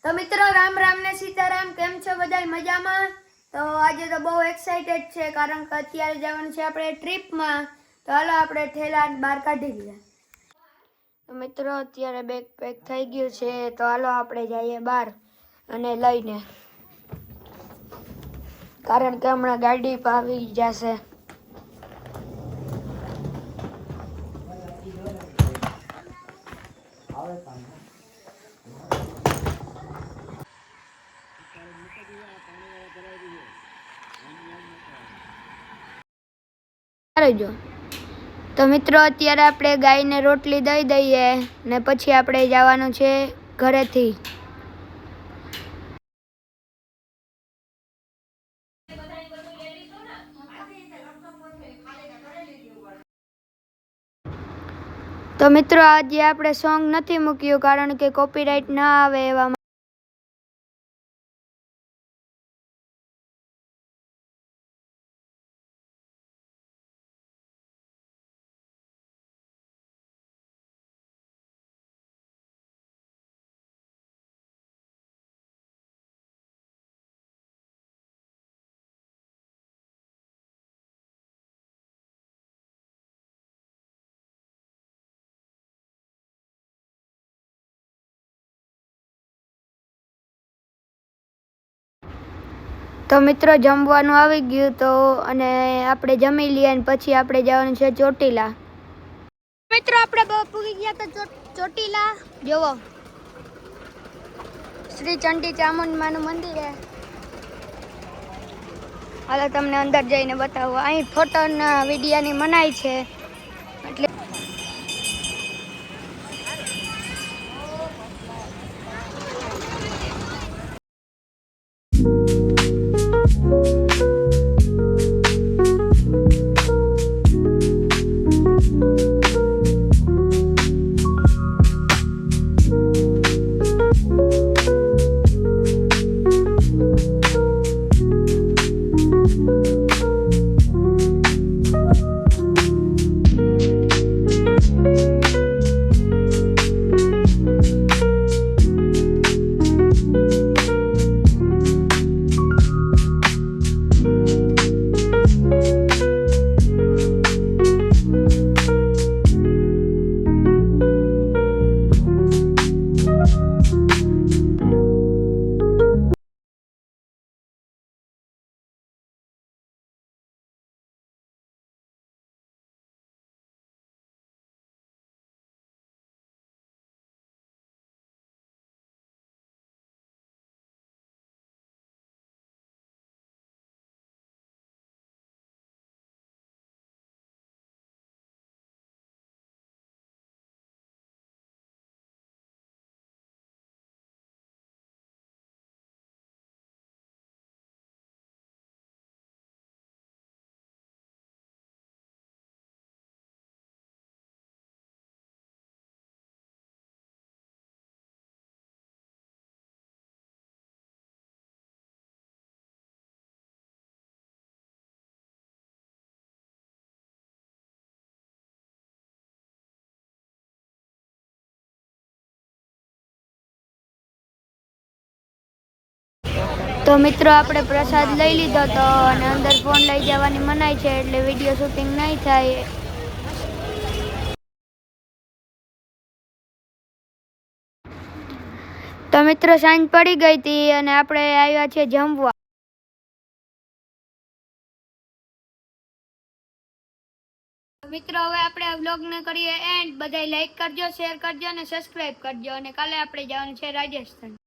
તો મિત્રો રામ રામ ને સીતારામ, કેમ છો બધા મજામાં? તો આજે તો બહુ એક્સાઇટેડ છે કારણ કે અત્યારે જવાનું છે આપણે ટ્રીપમાં. તો હાલો આપણે ઠેલા બહાર કાઢી લઈએ. તો મિત્રો અત્યારે બેગ પેક થઈ ગયું છે, તો હાલો આપણે જઈએ બહાર અને લઈને, કારણ કે હમણાં ગાડી પર આવી જશે. તો મિત્રો અત્યારે આપણે ગાયને રોટલી દઈ દઈએ ને પછી આપણે જવાનું છે ઘરેથી. તો મિત્રો આજે આપણે સોંગ નથી મૂક્યું કારણ કે કોપીરાઇટ ના આવે એવા. તો મિત્રો જમવાનું આવી ગયું તો અને આપણે જમી લઈએ અને પછી આપણે જવાનું છે ચોટીલા. મિત્રો આપણે પૂરી ગયા તો ચોટીલા જોવો, શ્રી ચંડી ચામુંડમાનું મંદિર છે. હાલો તમને અંદર જઈને બતાવો. અહીં ફોટોના વિડીયોની મનાઈ છે એટલે તો મિત્રો આપણે પ્રસાદ લઈ લીધો તો અને અંદર ફોન લઈ જવાની મનાઈ છે એટલે વિડીયો શૂટિંગ નહીં થાય. તો મિત્રો સાંજ પડી ગઈ હતી અને આપણે આવ્યા છે જમવા. મિત્રો હવે આપણે આ વ્લોગને કરીએ એન્ડ. બધાય લાઈક કરજો, શેર કરજો અને સબસ્ક્રાઇબ કરજો અને કાલે આપણે જવાનું છે રાજસ્થાન.